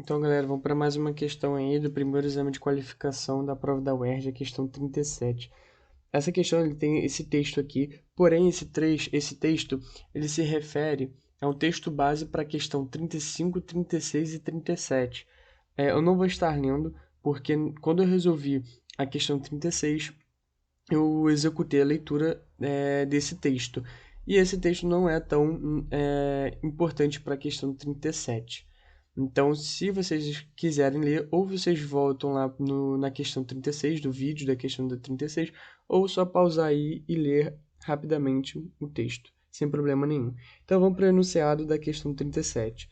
Então, galera, vamos para mais uma questão aí do primeiro exame de qualificação da prova da UERJ, a questão 37. Essa questão ele tem esse texto aqui, porém esse texto ele se refere a um texto base para a questão 35, 36 e 37. Eu não vou estar lendo, porque quando eu resolvi a questão 36, eu executei a leitura desse texto. E esse texto não é tão importante para a questão 37. Então, se vocês quiserem ler, ou vocês voltam lá na questão 36, do vídeo da questão da 36, ou só pausar aí e ler rapidamente o texto, sem problema nenhum. Então, vamos para o enunciado da questão 37.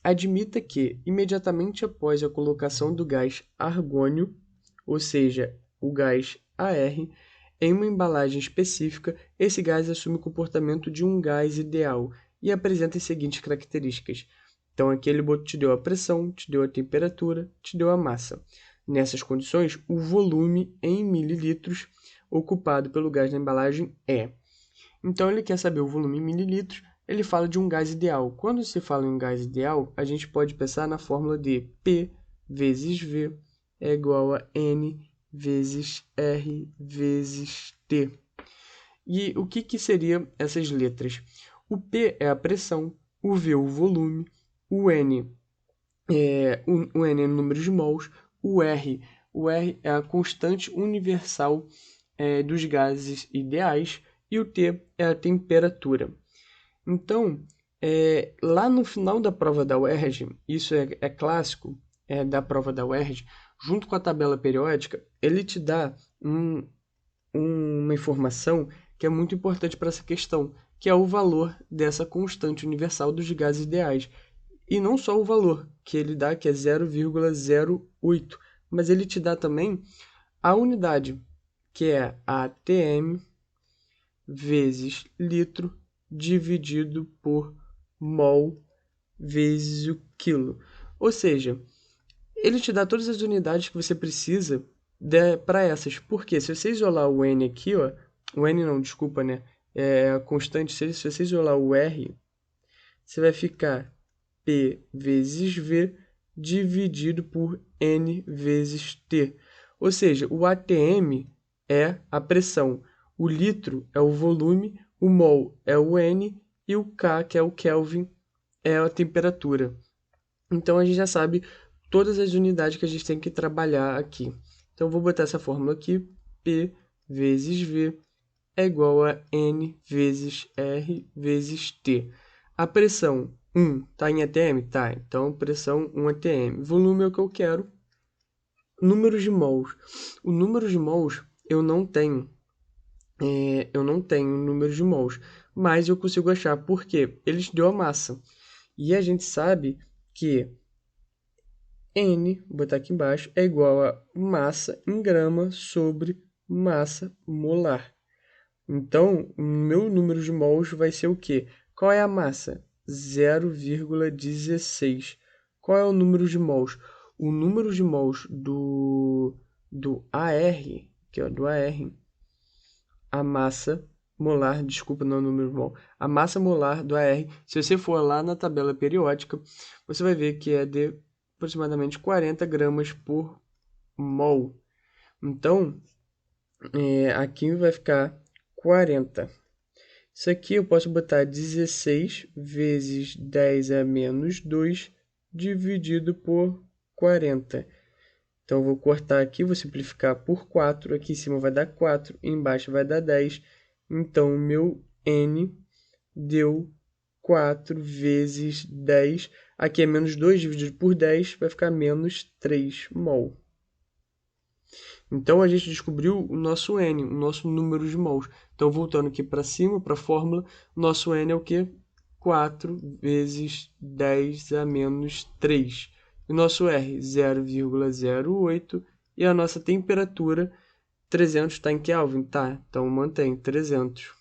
Admita que, imediatamente após a colocação do gás argônio, ou seja, o gás AR, em uma embalagem específica, esse gás assume o comportamento de um gás ideal e apresenta as seguintes características. Então, aqui ele te deu a pressão, te deu a temperatura, te deu a massa. Nessas condições, o volume em mililitros ocupado pelo gás na embalagem é. Então, ele quer saber o volume em mililitros, ele fala de um gás ideal. Quando se fala em gás ideal, a gente pode pensar na fórmula de P vezes V é igual a N vezes R vezes T. E o que seriam essas letras? O P é a pressão, o V o volume, o N é o número de mols, o R é a constante universal dos gases ideais e o T é a temperatura. Então, lá no final da prova da UERJ, isso é clássico da prova da UERJ, junto com a tabela periódica, ele te dá uma informação que é muito importante para essa questão, que é o valor dessa constante universal dos gases ideais. E não só o valor que ele dá, que é 0,08, mas ele te dá também a unidade, que é a atm vezes litro dividido por mol vezes o quilo. Ou seja, ele te dá todas as unidades que você precisa para essas. Porque se você isolar o N aqui, ó, o N não, desculpa, né? É a constante. Se você isolar o R, você vai ficar P vezes V dividido por N vezes T. Ou seja, o ATM é a pressão, o litro é o volume, o mol é o N e o K, que é o Kelvin, é a temperatura. Então, a gente já sabe todas as unidades que a gente tem que trabalhar aqui. Então, vou botar essa fórmula aqui, P vezes V é igual a N vezes R vezes T. A pressão 1 está em atm? Tá, então pressão 1 atm. Volume é o que eu quero. Números de mols. O número de mols eu não tenho. Eu não tenho número de mols, mas eu consigo achar porque eles deu a massa. E a gente sabe que N, vou botar aqui embaixo, é igual a massa em grama sobre massa molar. Então, o meu número de mols vai ser o quê? Qual é a massa? 0,16. Qual é o número de mols? O número de mols do AR, que é do AR, a massa molar, desculpa, não é o número de mol, a massa molar do AR, se você for lá na tabela periódica, você vai ver que é de aproximadamente 40 gramas por mol. Então, aqui vai ficar 40. Isso aqui eu posso botar 16 vezes 10 a menos 2 dividido por 40. Então, eu vou cortar aqui, vou simplificar por 4. Aqui em cima vai dar 4, embaixo vai dar 10. Então, o meu N deu 4 vezes 10. Aqui é menos 2 dividido por 10, vai ficar menos 3 mol. Então, a gente descobriu o nosso N, o nosso número de mols. Então, voltando aqui para cima, para a fórmula, nosso N é o quê? 4 vezes 10 a menos 3. O nosso R, 0,08. E a nossa temperatura, 300, está em Kelvin? Tá, então mantém, 300.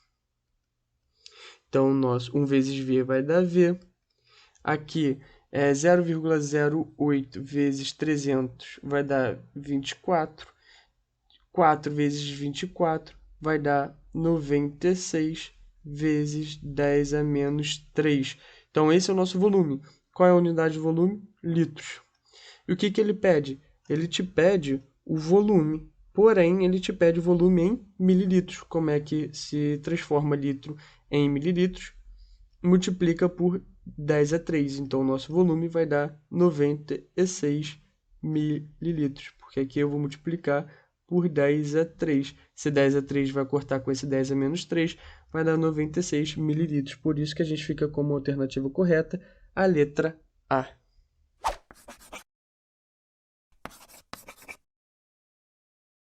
Então, nosso 1 vezes V vai dar V. Aqui é 0,08 vezes 300 vai dar 24. 4 vezes 24 vai dar 96 vezes 10 a menos 3. Então, esse é o nosso volume. Qual é a unidade de volume? Litros. E o que que ele pede? Ele te pede o volume, porém ele te pede o volume em mililitros. Como é que se transforma litro em mililitros? Multiplica por 10 a 3. Então, o nosso volume vai dar 96 mililitros, porque aqui eu vou multiplicar por 10 a 3. Esse 10 a 3 vai cortar com esse 10 a menos 3, vai dar 96 mililitros. Por isso que a gente fica como alternativa correta a letra A.